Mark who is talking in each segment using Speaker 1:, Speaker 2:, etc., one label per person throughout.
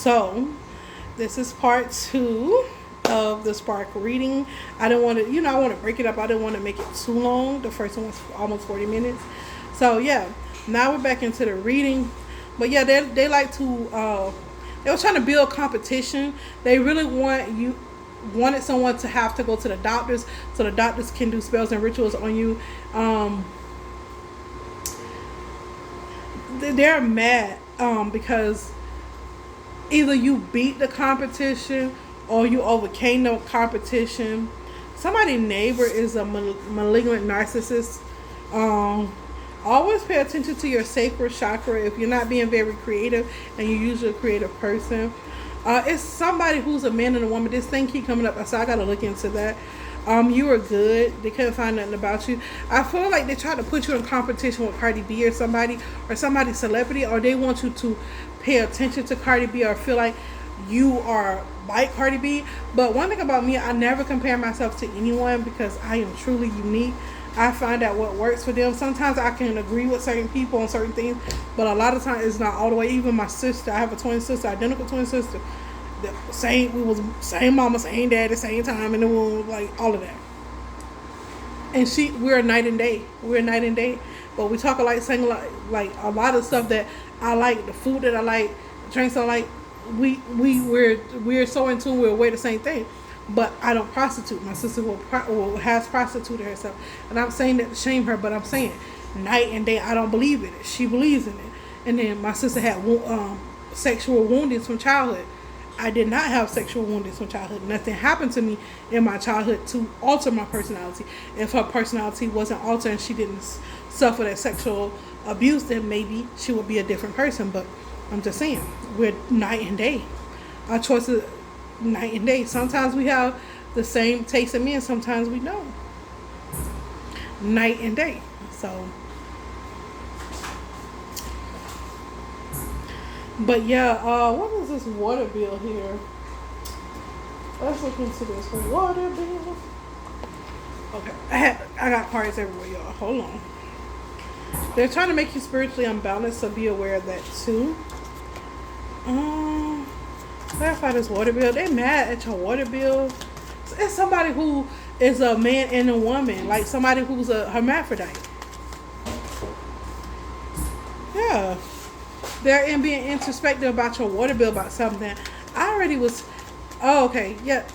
Speaker 1: So this is part 2 of the spark reading. I didn't want to, I want to break it up. I didn't want to make it too long. The first one was almost 40 minutes. So yeah, now we're back into the reading. But yeah, they like to they were trying to build competition. They really wanted someone to have to go to the doctors so the doctors can do spells and rituals on you. They're mad because either you beat the competition or you overcame the competition. Somebody's neighbor is a malignant narcissist. Always pay attention to your sacral chakra if you're not being very creative and you're usually a creative person. It's somebody who's a man and a woman. This thing keep coming up, so I gotta look into that. You were good. They couldn't find nothing about you. I feel like they try to put you in competition with Cardi B or somebody celebrity, or they want you to pay attention to Cardi B or feel like you are like Cardi B. But one thing about me, I never compare myself to anyone because I am truly unique. I find out what works for them. Sometimes I can agree with certain people on certain things, but a lot of times it's not all the way. Even my sister, I have a twin sister, identical twin sister. We was same mama, same daddy, same time in the womb, like all of that. And we're night and day. We're night and day. But we talk alike, sing alike, like a lot of stuff that I like, the food that I like, the drinks I like. We're so in tune. We're the same thing. But I don't prostitute. My sister has prostituted herself, and I'm saying that to shame her. But I'm saying night and day. I don't believe in it. She believes in it. And then my sister had sexual woundings from childhood. I did not have sexual woundings from childhood. Nothing happened to me in my childhood to alter my personality. If her personality wasn't altered and she didn't suffer that sexual abuse, then maybe she would be a different person. But I'm just saying, we're night and day. Our choices night and day. Sometimes we have the same taste in men, sometimes we don't. Night and day. So, but yeah, what is this water bill here? Let's look into this water bill. Okay, I got cards everywhere, y'all. Hold on. They're trying to make you spiritually unbalanced, so be aware of that too. Clarify this water bill. They mad at your water bill. It's somebody who is a man and a woman, like somebody who's a hermaphrodite. Yeah, they're being introspective about your water bill about something. I already was. Oh, okay. Yeah,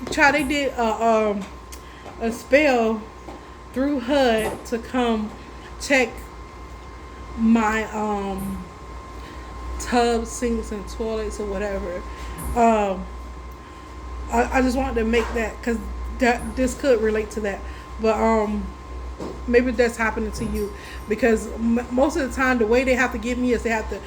Speaker 1: they did a spell through HUD to come check my tubs, sinks, and toilets or whatever. I just wanted to make that because this could relate to that, but maybe that's happening to you because most of the time the way they have to get me is they have to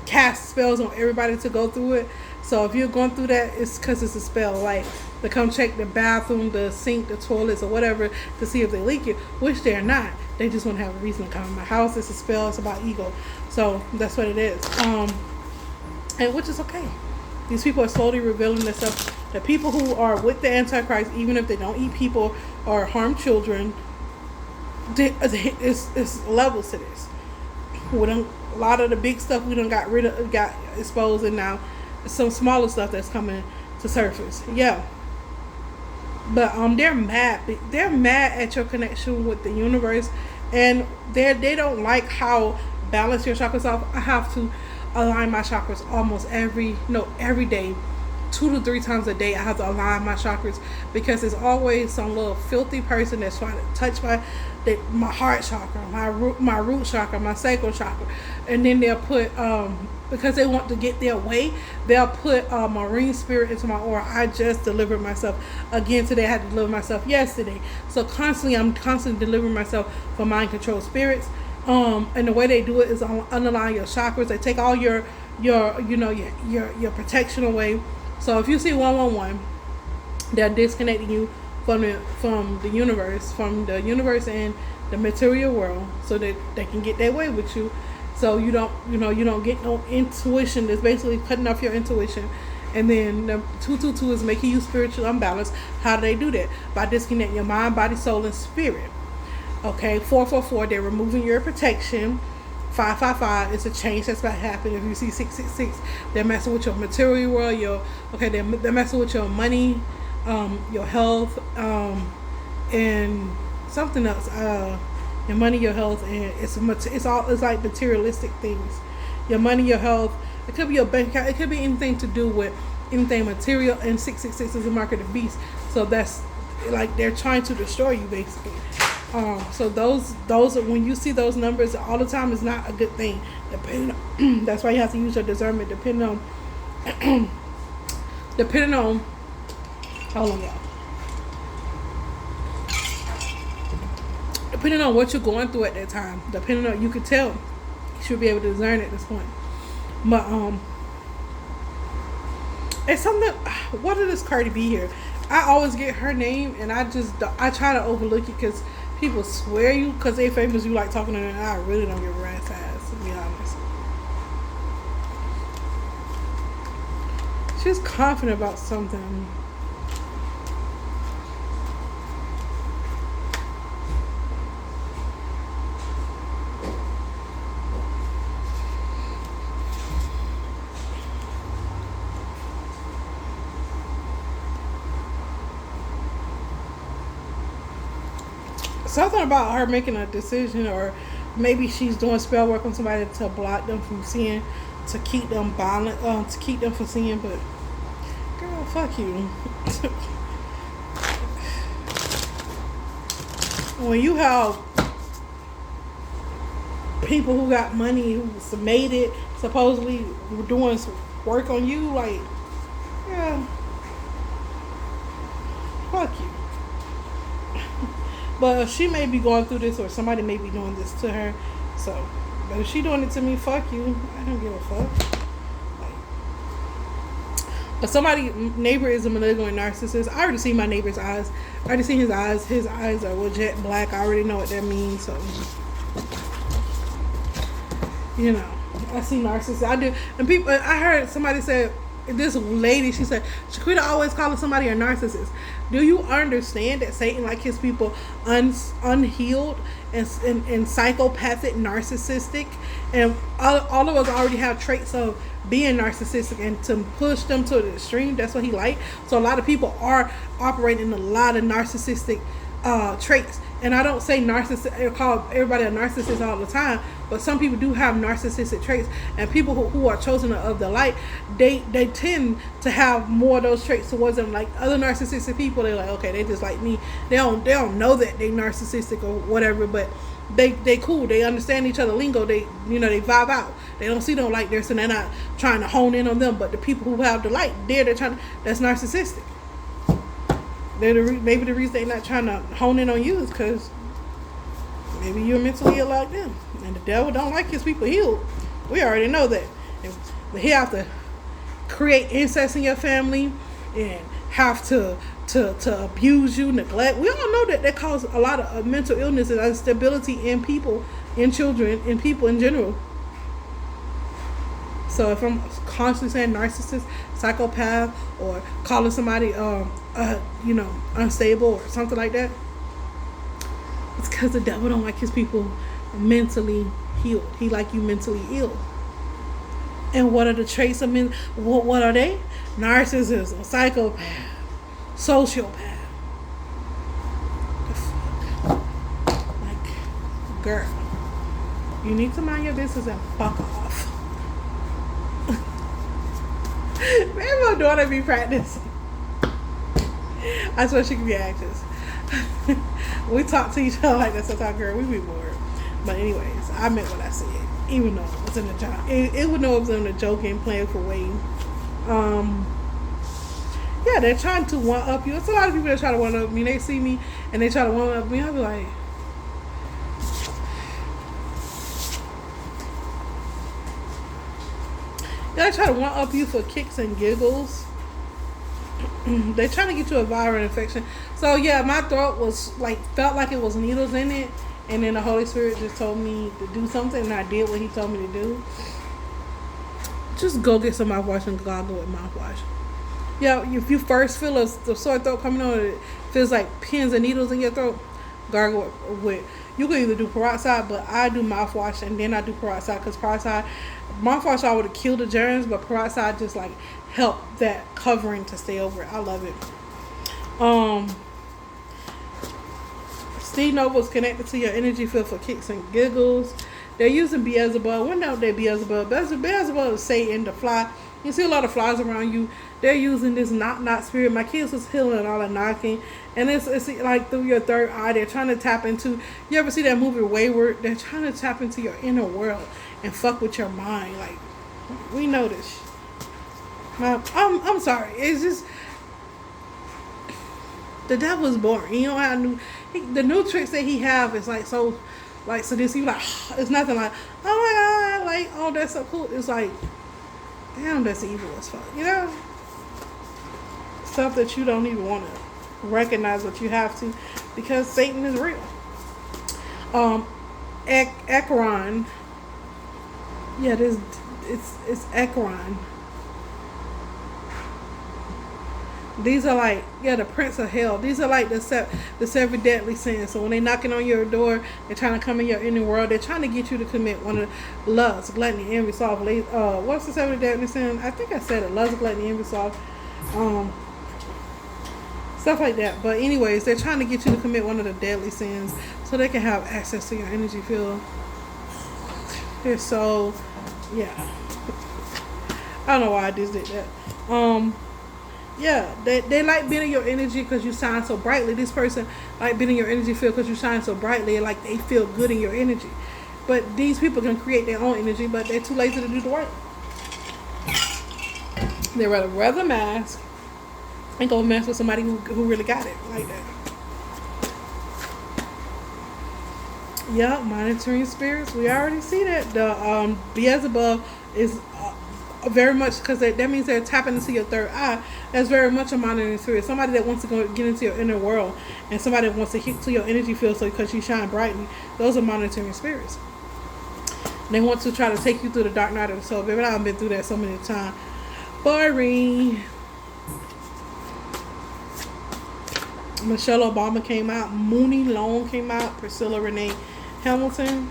Speaker 1: cast spells on everybody to go through it. So if you're going through that, it's because it's a spell, like to come check the bathroom, the sink, the toilets, or whatever to see if they leak it, which they're not. They just want to have a reason to come in my house. It's a spell. It's about ego. So that's what it is. And which is okay. These people are slowly revealing themselves. The people who are with the Antichrist, even if they don't eat people or harm children, it's levels to this. A lot of the big stuff we done got exposed, and now some smaller stuff that's coming to surface. Yeah. But they're mad. They're mad at your connection with the universe, and they don't like how balanced your chakras are. I have to align my chakras almost every day, 2 to 3 times a day. I have to align my chakras because there's always some little filthy person that's trying to touch my heart chakra, my root chakra, my sacral chakra, and then they'll put because they want to get their way, they'll put marine spirit into my aura. I just delivered myself again today. I had to deliver myself yesterday. So I'm constantly delivering myself from mind control spirits. And the way they do it is underline your chakras. They take all your protection away. So if you see 111, they're disconnecting you from the universe and the material world, so that they can get their way with you. So you don't get no intuition. It's basically cutting off your intuition. And then the 222 is making you spiritually unbalanced. How do they do that? By disconnecting your mind, body, soul, and spirit. Okay, 444, they're removing your protection. 555 is a change that's about to happen. If you see 666, they're messing with your material world. They're messing with your money, your health, and something else. Your money, your health, and it's like materialistic things. Your money, your health. It could be your bank account. It could be anything to do with anything material. And 666 is a mark of the beast. So that's like they're trying to destroy you basically. So those when you see those numbers all the time is not a good thing. That's why you have to use your discernment depending on hold on, y'all. Depending on what you're going through at that time, you could tell, you should be able to discern at this point. But it's something. What is this Cardi B here? I always get her name, and I try to overlook it because people swear you because they famous. You like talking to them, and I really don't give a rat's ass, to be honest. She's confident about something. Something about her making a decision, or maybe she's doing spell work on somebody to block them from seeing, to keep them violent, to keep them from seeing. But girl, fuck you. When you have people who got money, who made it, supposedly doing work on you, like, yeah, fuck you. But she may be going through this, or somebody may be doing this to her. So, but if she doing it to me, fuck you. I don't give a fuck. But neighbor is a malignant narcissist. I already see my neighbor's eyes. I already seen his eyes. His eyes are jet black. I already know what that means. So, I see narcissists. I do. And people, I heard somebody say, this lady, she said, Shaquita always calling somebody a narcissist. Do you understand that Satan like his people unhealed and psychopathic, narcissistic, and all of us already have traits of being narcissistic, and to push them to the extreme, that's what he like. So a lot of people are operating a lot of narcissistic traits. And I don't say narcissist, call everybody a narcissist all the time, but some people do have narcissistic traits, and people who are chosen of the light, they tend to have more of those traits towards them. Like other narcissistic people, they're like, okay, they just like me. They don't know that they narcissistic or whatever, but they cool. They understand each other lingo. They they vibe out. They don't see them like this, and they're not trying to hone in on them. But the people who have the light, they're trying to, that's narcissistic. Maybe the reason they're not trying to hone in on you is because maybe you're mentally ill like them. And the devil don't like his people healed. We already know that. And he have to create incest in your family and have to abuse you, neglect. We all know that causes a lot of mental illness and instability in people, in children, in people in general. So if I'm constantly saying narcissist, psychopath, or calling somebody unstable or something like that, it's because the devil don't like his people mentally healed. He like you mentally ill. And what are the traits of men? What are they? Narcissism, psychopath, sociopath. The fuck? Like, girl, you need to mind your business and fuck off. Maybe my daughter be practicing. I swear she can be anxious. We talk to each other like that sometimes, girl. We be bored. But anyways, I meant what I said. Even though it was in a joke. It would know it was in a joke and playing for Wayne. Yeah, they're trying to one up you. It's a lot of people that try to one up me. They see me and they try to one up me. I'll be like, they try to one up you for kicks and giggles. They're trying to get you a viral infection. So yeah, my throat was felt like it was needles in it, and then the Holy Spirit just told me to do something, and I did what He told me to do. Just go get some mouthwash and gargle with mouthwash. Yeah, if you first feel the sore throat coming on, it feels like pins and needles in your throat. Gargle with You can either do peroxide, but I do mouthwash and then I do peroxide because peroxide, mouthwash I would have killed the germs, but peroxide just like help that covering to stay over it. I love it. Steve Noble's connected to your energy field for kicks and giggles. They're using Beelzebub. When don't they Beelzebub? Beelzebub is Satan, the fly. You see a lot of flies around you. They're using this knock spirit. My kids was healing and all the knocking. And it's like through your third eye. They're trying to tap into, you ever see that movie Wayward? They're trying to tap into your inner world and fuck with your mind. Like, we know this. I'm sorry. It's just, the devil's boring. You know how the new tricks that he have is like so, like, so this, you like, it's nothing like, oh my God, like, oh, that's so cool. It's like, damn, that's evil as fuck, you know? Stuff that you don't even want to recognize, but you have to, because Satan is real. Acheron. Yeah, it's Acheron. These are like, yeah, the prince of hell. These are like the seven deadly sins. So when they knocking on your door, they're trying to come in your inner world. They're trying to get you to commit one of the lust, gluttony, envy, sloth. What's the seven deadly sins? I think I said it. Lust, gluttony, envy, sloth. Stuff like that. But anyways, they're trying to get you to commit one of the deadly sins so they can have access to your energy field. They're so, yeah. I don't know why I just did that. Yeah, they like being in your energy because you shine so brightly. This person like being in your energy field because you shine so brightly, and like they feel good in your energy. But these people can create their own energy, but they're too lazy to do the work. They rather wear the mask and go mess with somebody who really got it like that. Yeah, monitoring spirits. We already see that. The Beelzebub is very much, because that means they're tapping into your third eye. That's very much a monitoring spirit. Somebody that wants to go get into your inner world, and somebody that wants to hit to your energy field, so because you shine brightly. Those are monitoring spirits. They want to try to take you through the dark night of the soul. Baby, I've been through that so many times. Boring. Michelle Obama came out. Mooney Long came out. Priscilla Renee Hamilton.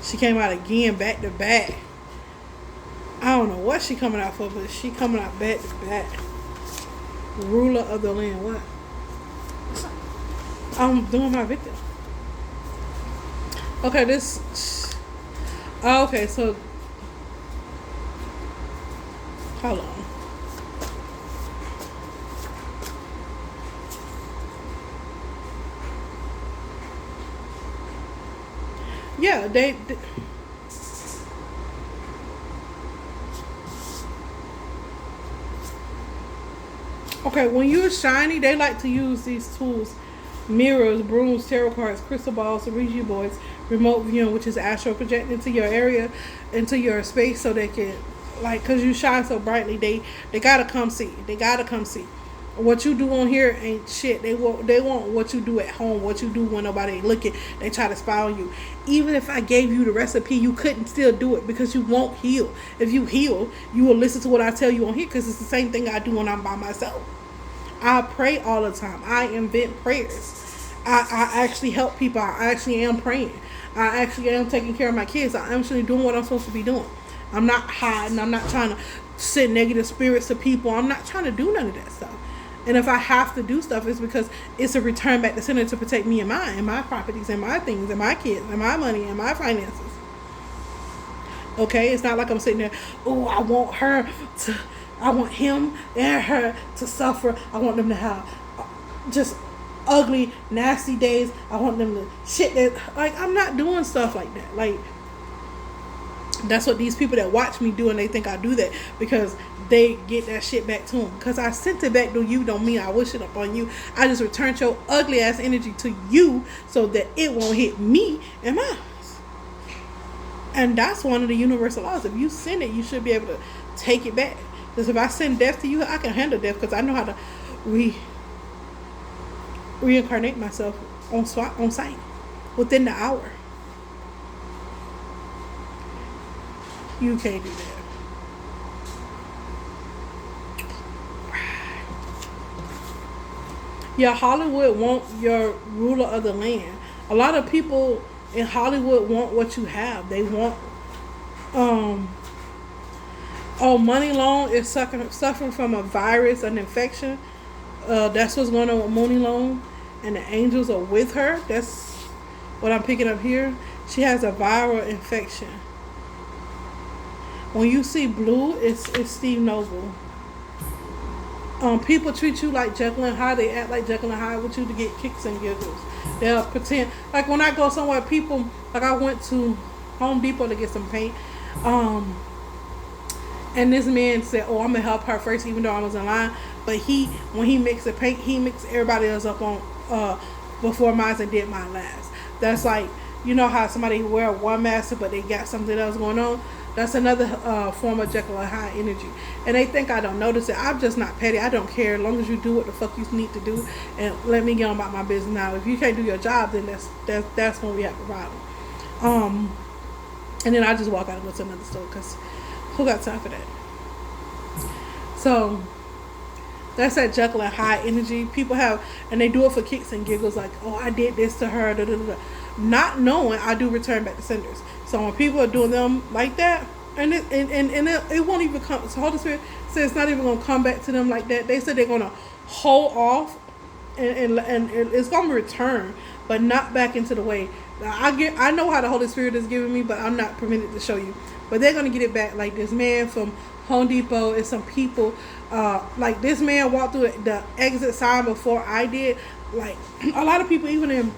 Speaker 1: She came out again, back to back. I don't know what she coming out for, but she coming out back to back. Ruler of the land. What? I'm doing my video. Okay, this. Oh, okay, so. Hold on. Yeah, they okay, when you're shiny, they like to use these tools: mirrors, brooms, tarot cards, crystal balls, Ouija boards, remote viewing, which is astral projecting into your area, into your space, so they can, like, because you shine so brightly, they gotta come see. They gotta come see. What you do on here ain't shit. They want what you do at home, what you do when nobody looking. They try to spy on you. Even if I gave you the recipe, you couldn't still do it because you won't heal. If you heal, you will listen to what I tell you on here, because it's the same thing I do when I'm by myself. I pray all the time. I invent prayers. I actually help people. I actually am praying. I actually am taking care of my kids. I'm actually doing what I'm supposed to be doing. I'm not hiding. I'm not trying to send negative spirits to people. I'm not trying to do none of that stuff. And if I have to do stuff, it's because it's a return back to center to protect me and my properties and my things and my kids and my money and my finances. Okay? It's not like I'm sitting there, oh, I want him and her to suffer. I want them to have just ugly, nasty days. I want them to shit that, like, I'm not doing stuff like that. Like, that's what these people that watch me do, and they think I do that because they get that shit back to them. Because I sent it back to you don't mean I wish it up on you. I just returned your ugly ass energy to you so that it won't hit me and mine. And that's one of the universal laws. If you send it, you should be able to take it back. Because if I send death to you, I can handle death because I know how to reincarnate myself on site within the hour. You can't do that. Yeah, Hollywood want your ruler of the land. A lot of people in Hollywood want what you have. They want, um, oh, Money Long is suffering from a virus, an infection. That's what's going on with Mooney Long, and the angels are with her. That's what I'm picking up here. She has a viral infection. When you see blue, it's Steve Noble. People treat you like Jekyll and Hyde. They act like Jekyll and Hyde with you to get kicks and giggles. They'll pretend like when I go somewhere, people like I went to Home Depot to get some paint. And this man said, "Oh, I'm gonna help her first, even though I was in line." But when he mixed the paint, he mixed everybody else up on before mine and did mine last. That's like, you know how somebody wear one mask but they got something else going on. That's another form of Jekyll and Hyde energy. And they think I don't notice it. I'm just not petty. I don't care as long as you do what the fuck you need to do and let me get on about my business. Now, if you can't do your job, then that's when we have a problem. And then I just walk out and go to another store because who got time for that? So that's that Jekyll and Hyde energy. People have, and they do it for kicks and giggles, like, oh, I did this to her, da, da, da. Not knowing I do return back to senders. So when people are doing them like that, and it won't even come. So Holy Spirit says it's not even going to come back to them like that. They said they're going to hold off, and it's going to return, but not back into the way. I know how the Holy Spirit is giving me, but I'm not permitted to show you. But they're going to get it back. Like this man from Home Depot and some people, like this man walked through the exit sign before I did. Like a lot of people, even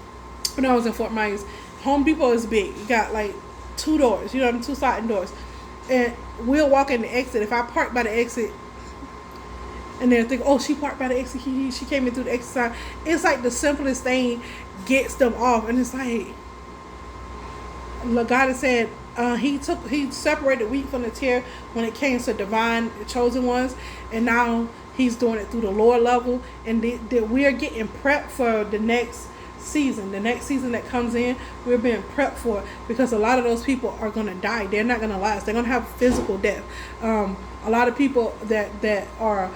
Speaker 1: when I was in Fort Myers, Home Depot is big. You got like 2 doors, you know, 2 sliding doors. And we'll walk in the exit. If I park by the exit and they'll think, oh, she parked by the exit, she came in through the exit sign. It's like the simplest thing gets them off. And it's like, God has said, he separated wheat from the tare when it came to divine chosen ones, and now he's doing it through the lower level, and we are getting prepped for the next season that comes in. We're being prepped for it because a lot of those people are going to die. They're not going to last. They're going to have physical death. A lot of people that are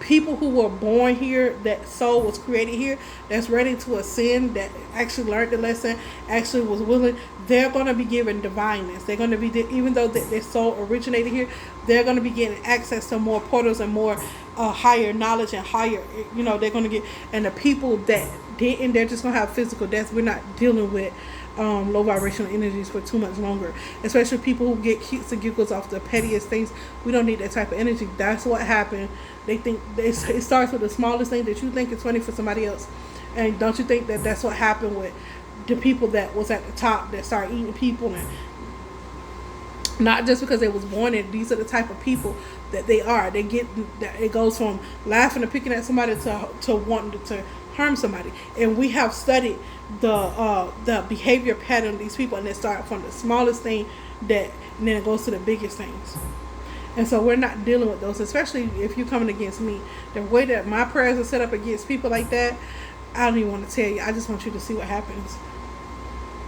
Speaker 1: people who were born here, that soul was created here, that's ready to ascend, that actually learned the lesson, actually was willing, they're going to be given divineness. They're going to be, even though their soul originated here, they're going to be getting access to more portals and more higher knowledge and higher, you know, they're going to get, and the people that didn't, they're just going to have physical death. We're not dealing with low vibrational energies for too much longer, especially people who get kicks and giggles off the pettiest things. We don't need that type of energy. That's what happened. They think it starts with the smallest thing that you think is funny for somebody else, and don't you think that that's what happened with the people that was at the top that started eating people? And not just because they was born in, these are the type of people that they are. They get, it goes from laughing and picking at somebody to wanting to harm somebody. And we have studied the behavior pattern of these people, and it starts from the smallest thing and then it goes to the biggest things. And so we're not dealing with those, especially if you're coming against me. The way that my prayers are set up against people like that, I don't even want to tell you. I just want you to see what happens.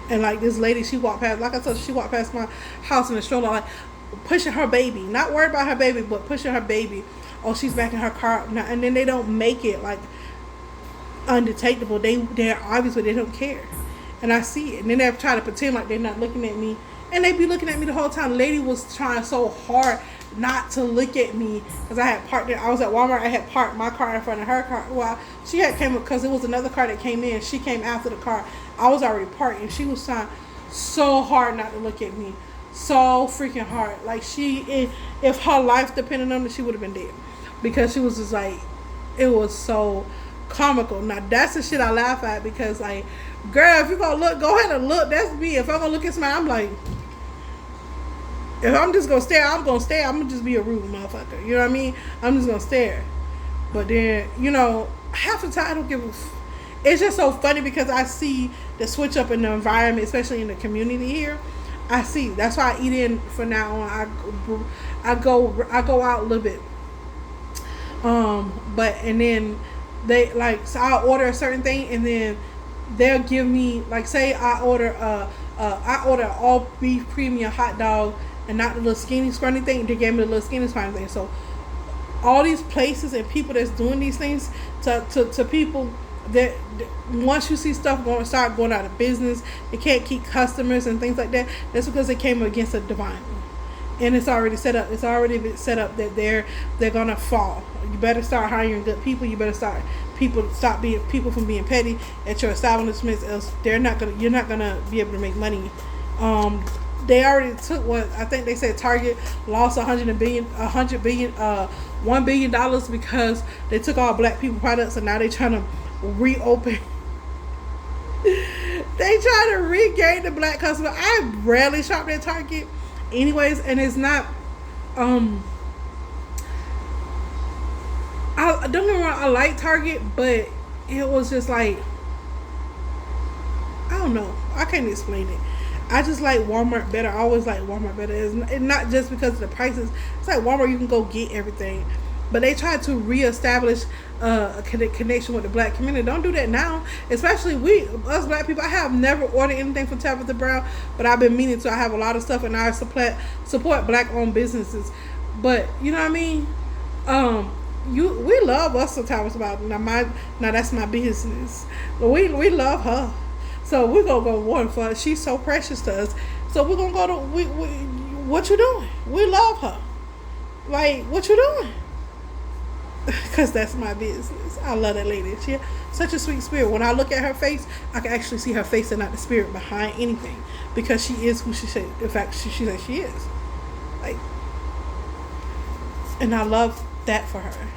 Speaker 1: And like this lady, she walked past, like I told you, she walked past my house in a stroller, like pushing her baby. Not worried about her baby, but pushing her baby. Oh, she's back in her car. And then they don't make it like undetectable. They're obviously, they don't care. And I see it. And then they're trying to pretend like they're not looking at me. And they be looking at me the whole time. The lady was trying so hard not to look at me because I had parked there. I was at Walmart. I had parked my car in front of her car. Well, she had came up because it was another car that came in. She came after the car. I was already parked, and she was trying so hard not to look at me. So freaking hard. Like if her life depended on it, she would have been dead. Because she was just like, it was so comical. Now that's the shit I laugh at because like, girl, if you're gonna look, go ahead and look. That's me. If I'm gonna look at somebody, I'm like, if I'm just gonna stare, I'm gonna stare. I'm gonna just be a rude motherfucker. You know what I mean? I'm just gonna stare. But then, you know, half the time I don't give a it's just so funny because I see the switch up in the environment, especially in the community here. I see. That's why I eat in from now on. I go out a little bit. But and then they like, so I'll order a certain thing and then they'll give me, like, say I order all beef premium hot dog and not the little skinny scrawny thing. They gave me the little skinny scrawny thing. So all these places and people that's doing these things to people that once you see stuff start going out of business, they can't keep customers and things like that. That's because they came against a divine, and it's already set up. It's already set up that they're gonna fall. You better start hiring good people. You better stop being people from being petty at your establishments. Else you're not gonna be able to make money. They already took what I think they said Target lost $100 billion, $1 billion because they took all black people products, and now they trying to reopen. They trying to regain the black customer. I rarely shop at Target, anyways, and it's not. I don't get me wrong. I like Target, but it was just like, I don't know. I can't explain it. I just like Walmart better. I always like Walmart better. It's not just because of the prices. It's like Walmart, you can go get everything. But they try to reestablish a connection with the black community. Don't do that now. Especially us black people. I have never ordered anything from Tabitha Brown, but I've been meaning to. I have a lot of stuff, and I support black-owned businesses. But, you know what I mean? We love us some Tabitha Brown. Now that's my business. But we love her. So we're going to go one for her. She's so precious to us. So we're going to go to, what you doing? We love her. Like, what you doing? Because that's my business. I love that lady. She has such a sweet spirit. When I look at her face, I can actually see her face and not the spirit behind anything. Because she is who she said. In fact, she said she is. Like, and I love that for her.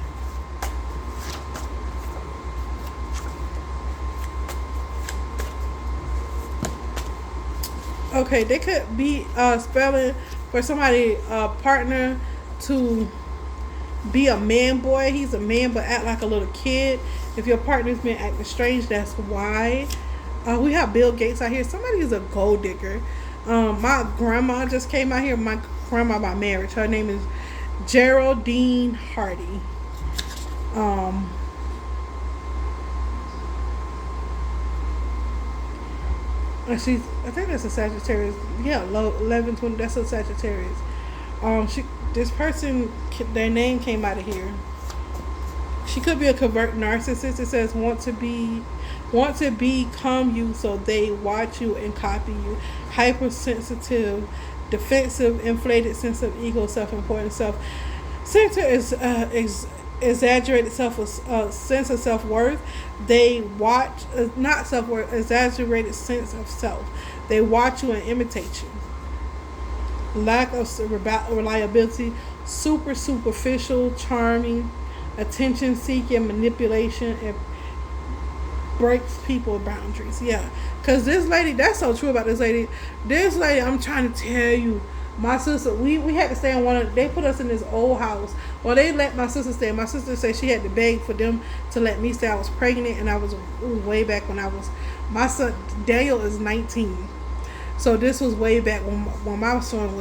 Speaker 1: Okay, they could be spelling for somebody partner to be a man boy. He's a man but act like a little kid. If your partner's been acting strange, that's why. We have Bill Gates out here. Somebody is a gold digger. My grandma just came out here. My grandma by marriage. Her name is Geraldine Hardy. I think that's a Sagittarius. Yeah, 11/20. That's a Sagittarius. This person, their name came out of here. She could be a covert narcissist. It says want to become you, so they watch you and copy you. Hypersensitive, defensive, inflated sense of ego, self-importance, self-center is exaggerated sense of self-worth. They watch not self-worth, exaggerated sense of self. They watch you and imitate you. Lack of reliability, superficial, charming, attention seeking, manipulation, and breaks people boundaries. Yeah, because this lady, that's so true about this lady. This lady, I'm trying to tell you, my sister, we had to stay in they put us in this old house. Well, they let my sister stay. My sister said she had to beg for them to let me stay. I was pregnant, and I was way back when my son Daniel is 19. So this was way back when my son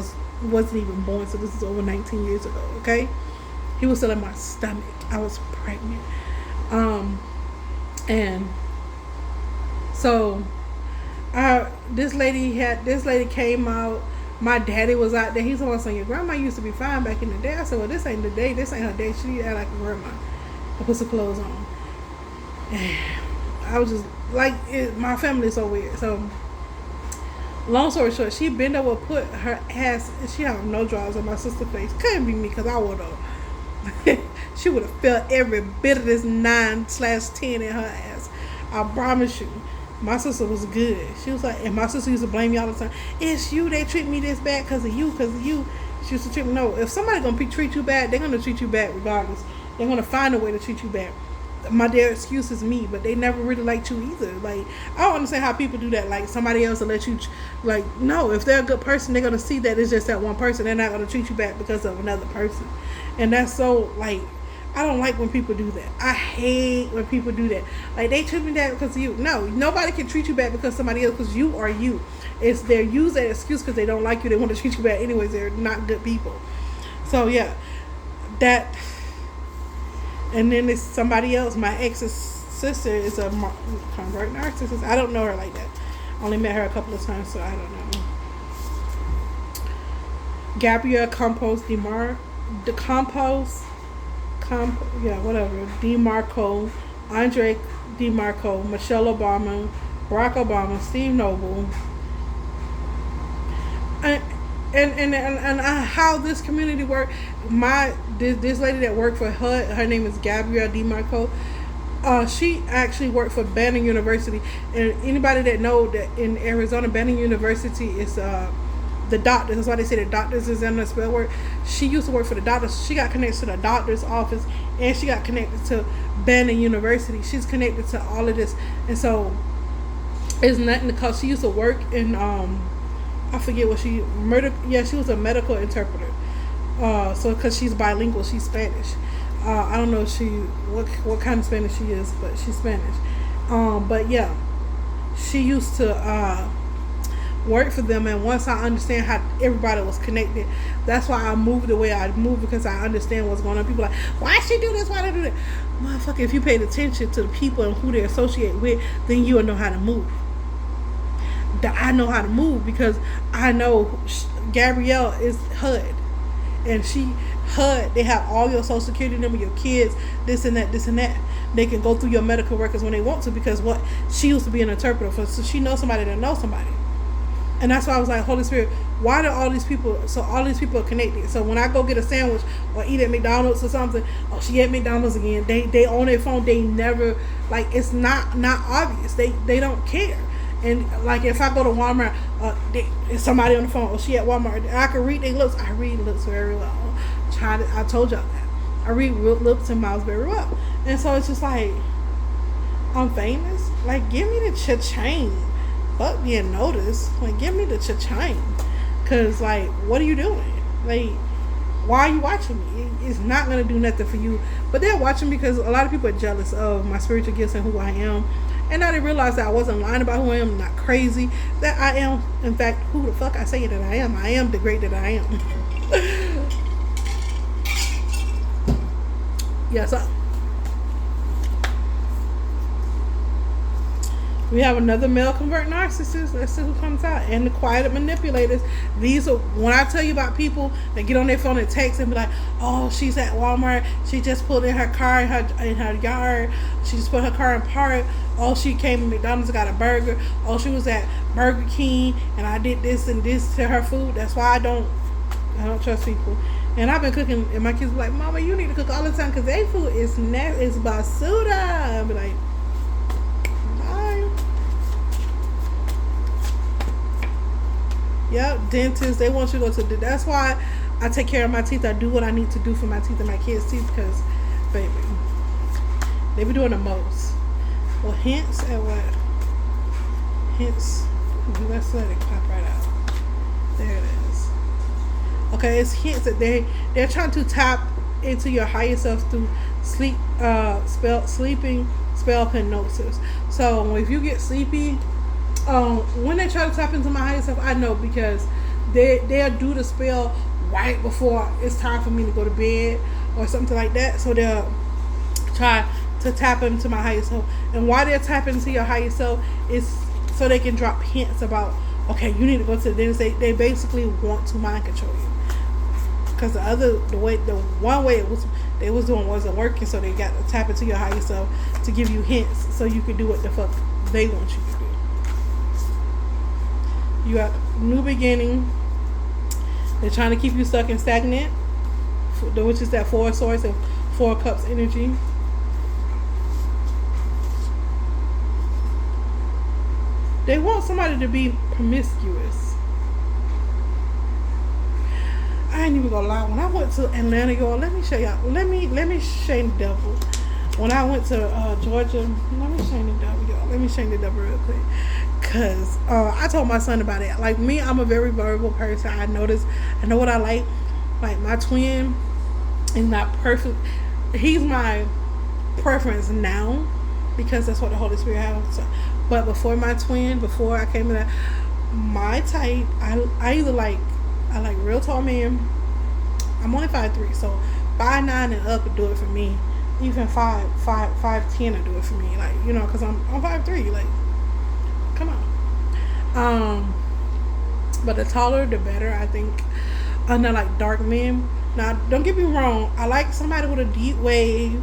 Speaker 1: wasn't even born. So this is over 19 years ago. Okay, he was still in my stomach. I was pregnant, and so this lady came out. My daddy was out there. He's the one saying, your grandma used to be fine back in the day. I said, well, this ain't the day. This ain't her day. She act like a grandma. I put some clothes on. And I was just like, my family is so weird. So, long story short, she bent over, put her ass, and she had no drawers on my sister's face. Couldn't be me, because I would have. She would have felt every bit of this 9/10 in her ass. I promise you. My sister was good. She was like, and my sister used to blame me all the time. It's you. They treat me this bad because of you. She used to treat me. No, if somebody gonna treat you bad, they're gonna treat you bad regardless. They're gonna find a way to treat you bad. Their excuse is me, but they never really liked you either. Like, I don't understand how people do that. Like, somebody else will let you, like, no, if they're a good person, they're gonna see that it's just that one person. They're not gonna treat you bad because of another person. And that's so, like, I don't like when people do that. I hate when people do that. Like, they treat me bad because of you. No, nobody can treat you bad because somebody else, because you are you. It's they use that excuse because they don't like you. They want to treat you bad anyways. They're not good people. So, yeah. That. And then there's somebody else. My ex's sister is a convert narcissist. I don't know her like that. I only met her a couple of times, so I don't know. Gabrielle DeMarco Andre DeMarco, Michelle Obama, Barack Obama, Steve Noble, and how this community work. This lady that worked for her name is Gabrielle DeMarco. She actually worked for Banning University, and anybody that know that in Arizona, Banning University is the doctors. That's why they say the doctors is in the spell work. She used to work for the doctors. She got connected to the doctor's office, and she got connected to Banning University. She's connected to all of this, and so it's nothing because she used to work in I forget what she murder. Yeah, she was a medical interpreter. So because she's bilingual, she's Spanish. I don't know if she what kind of Spanish she is, but she's Spanish. But yeah, she used to work for them, and once I understand how everybody was connected, that's why I moved the way I moved, because I understand what's going on. People are like, why she do this? Why they do that? Motherfucker, if you paid attention to the people and who they associate with, then you will know how to move. I know how to move because I know Gabrielle is HUD, and HUD, they have all your social security number, your kids, this and that, this and that. They can go through your medical records when they want to, because what she used to be an interpreter for, so she knows somebody that knows somebody. And that's why I was like, Holy Spirit, why do all these people, so all these people are connected. So when I go get a sandwich or eat at McDonald's or something, oh, she at McDonald's again, they on their phone, they never, like, it's not obvious. They don't care. And like if I go to Walmart, there's somebody on the phone, oh, she at Walmart, I can read their lips. I read lips very well. I told y'all that. I read lips and mouths very well. And so it's just like, I'm famous. Like, give me the cha-ching. Fuck being noticed. Like, give me the cha-ching. Because, like, what are you doing? Like, why are you watching me? It's not going to do nothing for you. But they're watching because a lot of people are jealous of my spiritual gifts and who I am. And now they realize that I wasn't lying about who I am, I'm not crazy. That I am, in fact, who the fuck I say that I am. I am the great that I am. Yes, we have another male convert narcissist. Let's see who comes out. And the quiet manipulators. These are, when I tell you about people that get on their phone and text and be like, oh, she's at Walmart. She just pulled in her car in her yard. She just put her car in park. Oh, she came to McDonald's and got a burger. Oh, she was at Burger King and I did this and this to her food. That's why I don't trust people. And I've been cooking, and my kids be like, Mama, you need to cook all the time because their food is it's basura. I'll be like, yep, dentists, they want you to go to that's why I take care of my teeth. I do what I need to do for my teeth and my kids' teeth because, baby, they be doing the most. Well, hints at what? Hints. Let's let it pop right out. There it is. Okay, it's hints that they're trying to tap into your higher self through sleeping spell hypnosis. So if you get sleepy, when they try to tap into my higher self, I know because they'll do the spell right before it's time for me to go to bed or something like that. So they'll try to tap into my higher self. And why they're tapping into your higher self is so they can drop hints about, okay, you need to go to the dentist. They basically want to mind control you. Because the one way they was doing wasn't working, so they got to tap into your higher self to give you hints so you can do what the fuck they want you to do. You got new beginning. They're trying to keep you stuck and stagnant, which is that 4 Swords and 4 Cups energy. They want somebody to be promiscuous. I ain't even gonna lie. When I went to Atlanta, y'all, let me show y'all. Let me show you the devil. When I went to Georgia, let me show you the devil, y'all. Let me show you the devil real quick. Cause I told my son about it. Like me, I'm a very vulnerable person. I know what I like. Like my twin is not perfect. He's my preference now because that's what the Holy Spirit has. So, but before my twin, before I came in that, my type, I like real tall men. I'm only 5'3", so 5'9" and up would do it for me. Even 5'10" would do it for me. Like, you know, cause I'm 5'3". Like, come on. But the taller, the better. I think. Not like dark men. Now, don't get me wrong. I like somebody with a deep wave,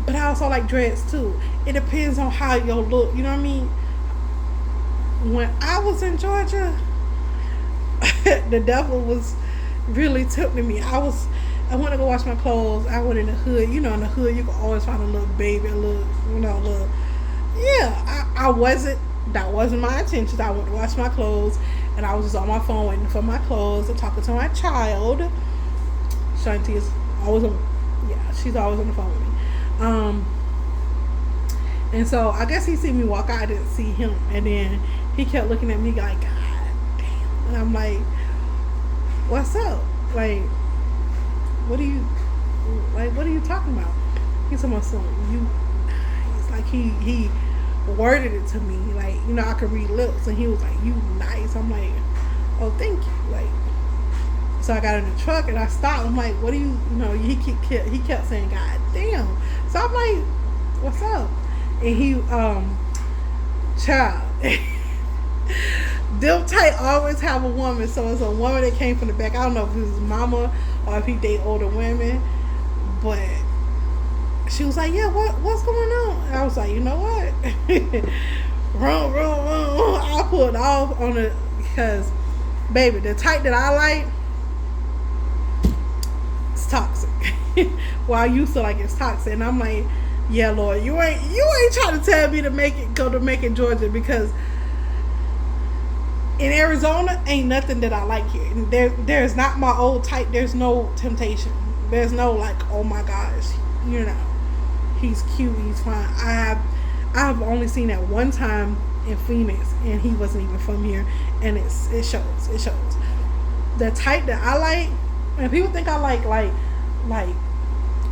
Speaker 1: But I also like dreads too. It depends on how you look. You know what I mean? When I was in Georgia, the devil was really tempting me. I went to go wash my clothes. I went in the hood. You know, in the hood, you can always find a little baby, a little, a little. Yeah, I wasn't. That wasn't my intention. I went to wash my clothes, and I was just on my phone waiting for my clothes and talking to my child. Shanti is always on. Yeah, she's always on the phone with me. And so I guess he seen me walk out. I didn't see him, and then he kept looking at me like, God damn. And I'm like, what's up? Like, what are you talking about? He's talking about something. You nice. Like he worded it to me. Like, I could read lips, and he was like, you nice. I'm like, oh, thank you. Like, so I got in the truck and I stopped. I'm like, what do you, he kept saying, God damn. So I'm like, what's up? And he, child, them type always have a woman. So it's a woman that came from the back. I don't know if it was his mama or if he date older women, but she was like, yeah, what's going on? And I was like, you know what? Wrong. I pulled off on it because, baby, the type that I like, it's toxic. Well, I used to like it's toxic, and I'm like, yeah, Lord, you ain't trying to tell me to go to Macon, Georgia, because in Arizona ain't nothing that I like here. And there's not my old type. There's no temptation. There's no like, oh my gosh, he's cute, he's fine. I've only seen that one time in Phoenix, and he wasn't even from here, and it shows. It shows. The type that I like, and people think I like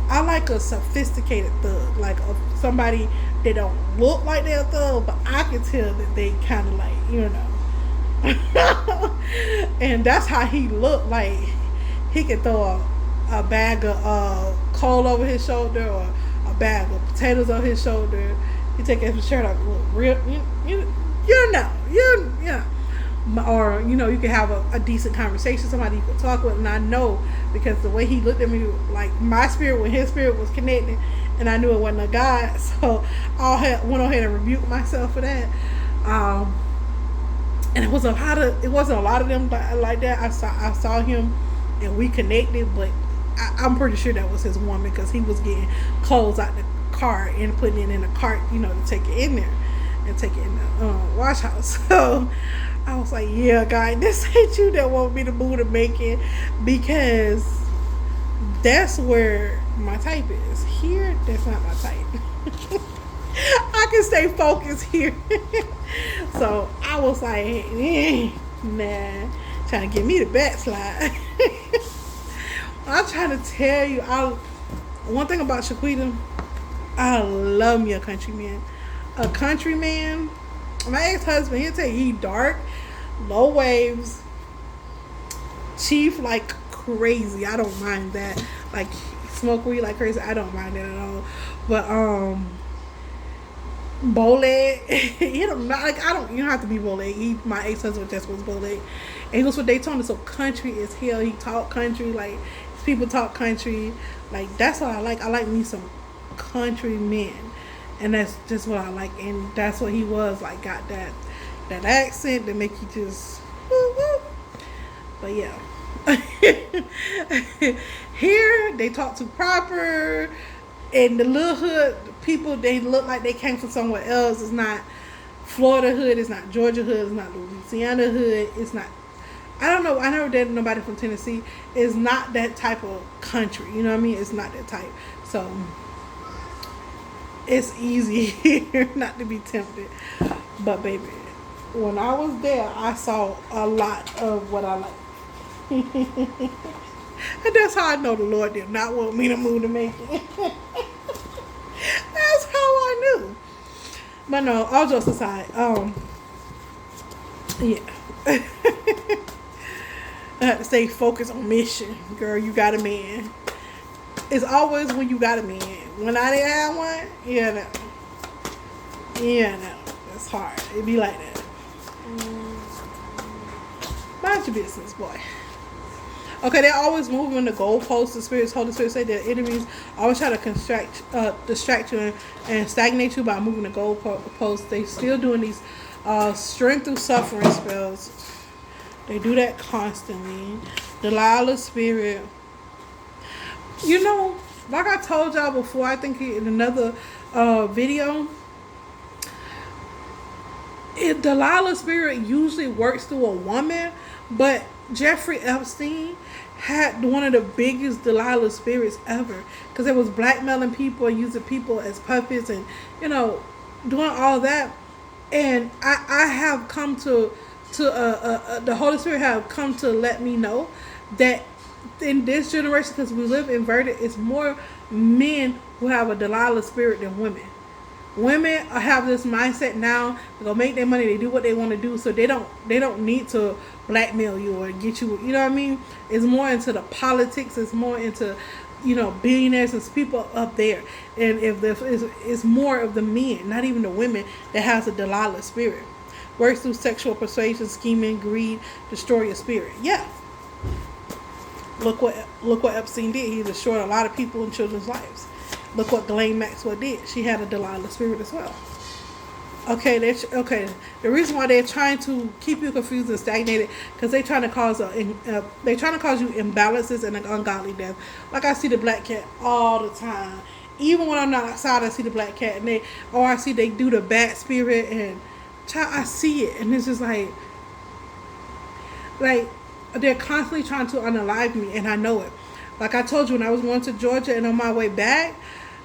Speaker 1: I like a sophisticated thug, like somebody that don't look like they're a thug, but I can tell that they kind of like, and that's how he looked. Like he could throw a bag of coal over his shoulder or a bag of potatoes on his shoulder. He take his shirt off, look real, or you can have a decent conversation, somebody you can talk with, and I know because the way he looked at me, like my spirit when his spirit was connected, and I knew it wasn't a God, so I went ahead and rebuked myself for that. And it wasn't a lot of them like that. I saw him, and we connected, but I'm pretty sure that was his woman because he was getting clothes out the car and putting it in a cart, to take it in there and take it in the wash house. So I was like, yeah, guy, this ain't you that want me to move to Macon, because that's where my type is. Here, that's not my type. I can stay focused here. So I was like, nah, trying to get me to backslide. I'm trying to tell you, one thing about Shaquita, I love me a country man. A country man, my ex-husband, he'll tell you he dark, low waves, chief like crazy. I don't mind that. Like smoke weed like crazy. I don't mind that at all. But bow leg, you don't have to be bow leg. My ex-husband just was bow leg, and he goes for Daytona. So country is hell. He talk country, like people talk country. Like that's what I like. I like me some country men. And that's just what I like, and that's what he was like. Got that accent that make you just woo woo. But yeah, here they talk too proper. In the little hood, people they look like they came from somewhere else. It's not Florida hood. It's not Georgia hood. It's not Louisiana hood. It's not. I don't know. I never dated nobody from Tennessee. It's not that type of country. You know what I mean? It's not that type. So it's easy here not to be tempted. But baby, when I was there, I saw a lot of what I like. And that's how I know the Lord did not want me to move to Macon. That's how I knew. But no, all jokes aside, yeah. I had to stay focused on mission. Girl, you got a man. It's always when you got a man. When I didn't have one, it's hard. It be like that. Mind your business, boy. Okay, they're always moving the goalposts. The spirits, Holy Spirit say their enemies always try to distract you and stagnate you by moving the goalposts. They still doing these strength through suffering spells. They do that constantly. Delilah spirit. You know, like I told y'all before, I think in another video, Delilah spirit usually works through a woman, but Jeffrey Epstein had one of the biggest Delilah spirits ever, because it was blackmailing people and using people as puppets and, you know, doing all that. And I have come to the Holy Spirit have come to let me know that in this generation, because we live inverted, it's more men who have a Delilah spirit than women. Women have this mindset now. They're gonna make their money. They do what they want to do, so they don't need to blackmail you or get you. You know what I mean? It's more into the politics. It's more into, you know, billionaires and people up there. And if it's more of the men, not even the women, that has a Delilah spirit. Works through sexual persuasion, scheming, greed, destroy your spirit. Yeah. Look what Epstein did. He destroyed a lot of people and children's lives. Look what Ghislaine Maxwell did. She had a Delilah spirit as well. Okay, the reason why they're trying to keep you confused and stagnated, because they're trying to cause you imbalances and an ungodly death. Like I see the black cat all the time. Even when I'm not outside, I see the black cat, and I see they do the bat spirit, and I see it, and it's just like they're constantly trying to unalive me, and I know it. Like I told you, when I was going to Georgia and on my way back,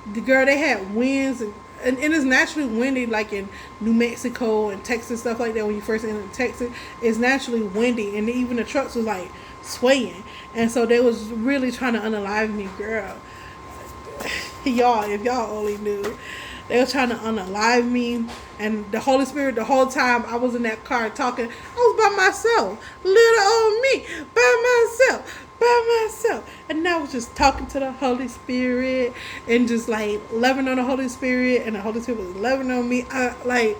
Speaker 1: they had winds, and it's naturally windy, like in New Mexico and Texas, stuff like that. When you first enter Texas, it's naturally windy, and even the trucks was like swaying, and so they was really trying to unalive me, girl. Y'all, if y'all only knew, they were trying to unalive me. And the Holy Spirit, the whole time I was in that car talking, I was by myself, little old me, by myself. And I was just talking to the Holy Spirit and just like loving on the Holy Spirit, and the Holy Spirit was loving on me. Like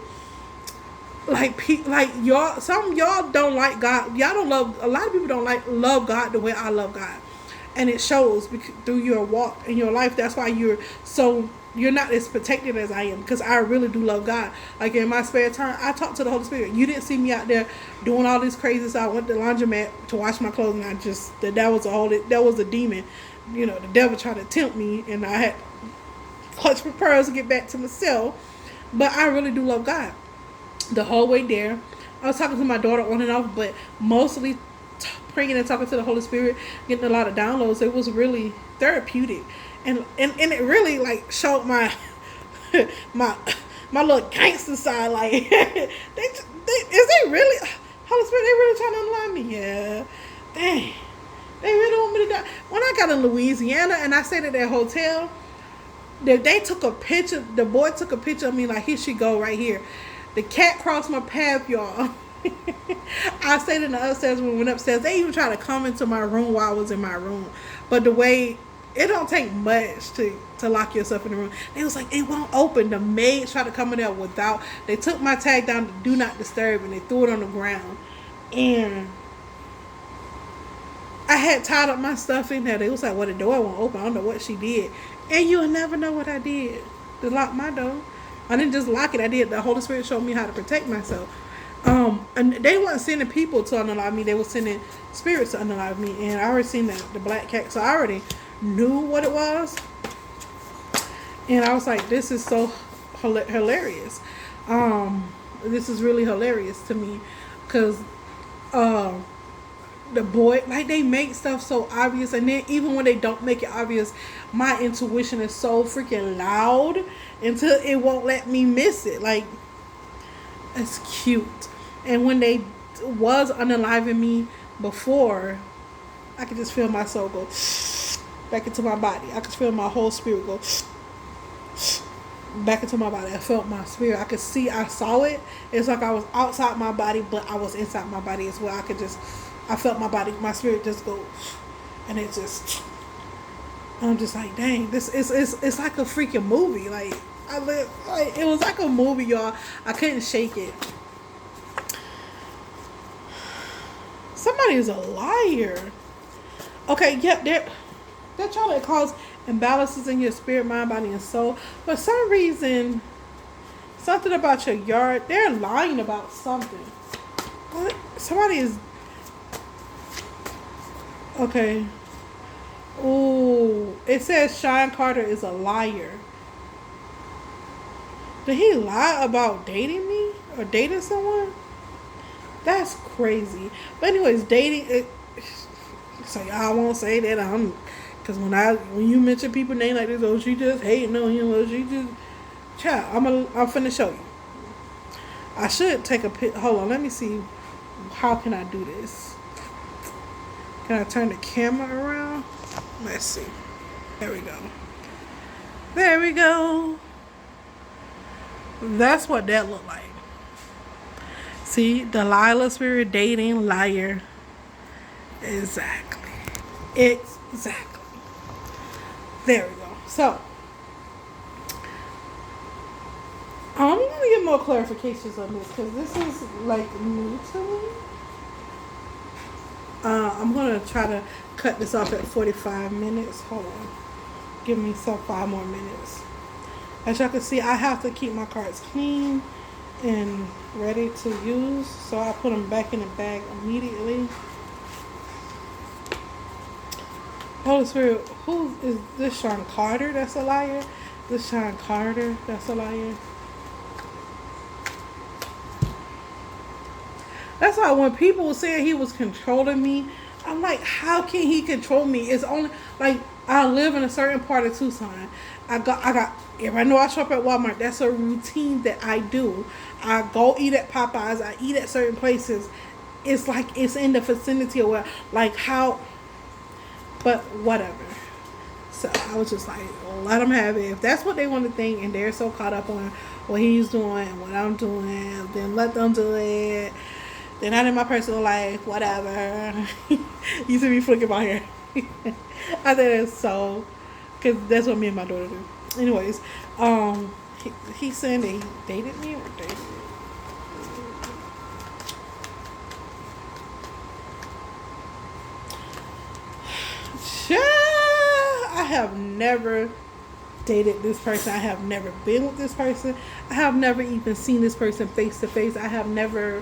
Speaker 1: y'all, some of y'all don't like God. Y'all don't love. A lot of people don't love God the way I love God, and it shows through your walk in your life. That's why you're not as protected as I am, because I really do love God. Like in my spare time, I talk to the Holy Spirit. You didn't see me out there doing all this crazy stuff. I went to the laundromat to wash my clothes, and that was a demon. You know, the devil tried to tempt me, and I had to clutch my pearls to get back to myself. But I really do love God. The whole way there, I was talking to my daughter on and off, but mostly praying and talking to the Holy Spirit, getting a lot of downloads. It was really therapeutic. And it really like showed my my little gangster side. Like is they really, Holy Spirit, they really trying to unalive me? Yeah, dang, they really want me to die. When I got in Louisiana and I stayed at that hotel, they took a picture. The boy took a picture of me, like, here she go right here. The cat crossed my path, y'all. I stayed in the upstairs when we went upstairs. They even tried to come into my room while I was in my room, but the way, it don't take much to lock yourself in the room. They was like, it won't open. The maids tried to come in there without. They took my tag down to do not disturb, and they threw it on the ground. And I had tied up my stuff in there. They was like, well, the door won't open. I don't know what she did. And you'll never know what I did to lock my door. I didn't just lock it. I did. The Holy Spirit showed me how to protect myself. And they weren't sending people to unalive me. They were sending spirits to unalive me. And I already seen the black cat. So I already knew what it was, and I was like, this is so hilarious. This is really hilarious to me, because the boy, like, they make stuff so obvious, and then even when they don't make it obvious, my intuition is so freaking loud until it won't let me miss it. Like, it's cute. And when they was unaliving me before, I could just feel my soul go back into my body. I could feel my whole spirit go back into my body. I felt my spirit. I saw it. It's like I was outside my body, but I was inside my body as well. I felt my body, my spirit just go, and it just, I'm just like, dang, this it's like a freaking movie. Like, it was like a movie, y'all. I couldn't shake it. Somebody is a liar. Okay, yeah, they're trying to cause imbalances in your spirit, mind, body, and soul. For some reason, something about your yard, they're lying about something. What? Somebody is okay. Ooh, it says Sean Carter is a liar. Did he lie about dating me or dating someone? That's crazy. But anyways, dating. So y'all won't say that I'm, because when you mention people name like this, oh she just hating on him, oh she just, child. I'm finna show you. I should take a pic. Hold on, let me see. How can I do this? Can I turn the camera around? Let's see. There we go. There we go. That's what that looked like. See, Delilah spirit dating liar. Exactly. Exactly. There we go. So, I'm gonna get more clarifications on this because this is like new to me. I'm gonna try to cut this off at 45 minutes. Hold on. Give me some 5 more minutes. As y'all can see, I have to keep my cards clean and ready to use, so I put them back in the bag immediately. Holy Spirit, who is this? Sean Carter? That's a liar. This Sean Carter? That's a liar. That's why when people were saying he was controlling me, I'm like, how can he control me? It's only like I live in a certain part of Tucson. I got. If I know I shop at Walmart, that's a routine that I do. I go eat at Popeyes. I eat at certain places. It's like it's in the vicinity of where, like how, but whatever. So I was just like, let them have it. If that's what they want to think, and they're so caught up on what he's doing and what I'm doing, then let them do it. They're not in my personal life, whatever. You see me flicking my hair. I think it's so, because that's what me and my daughter do. Anyways, he's saying that he dated me or dated me. I have never dated this person. I have never been with this person. I have never even seen this person face to face. I have never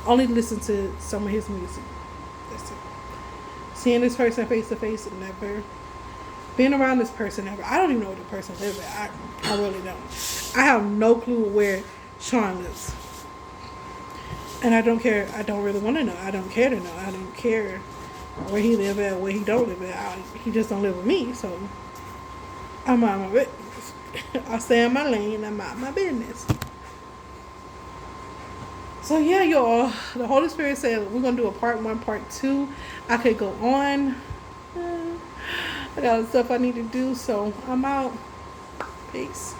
Speaker 1: only listened to some of his music. That's it. Seeing this person face to face, never. Being around this person, never. I don't even know where the person lives at. I really don't. I have no clue where Sean lives. And I don't care. I don't really want to know. I don't care to know. I don't care where he live at, where he don't live at. He just don't live with me, so I'm out of my business. I stay in my lane. I'm out of my business. So yeah, y'all. The Holy Spirit said we're gonna do a part 1, part 2. I could go on. I got stuff I need to do, so I'm out. Peace.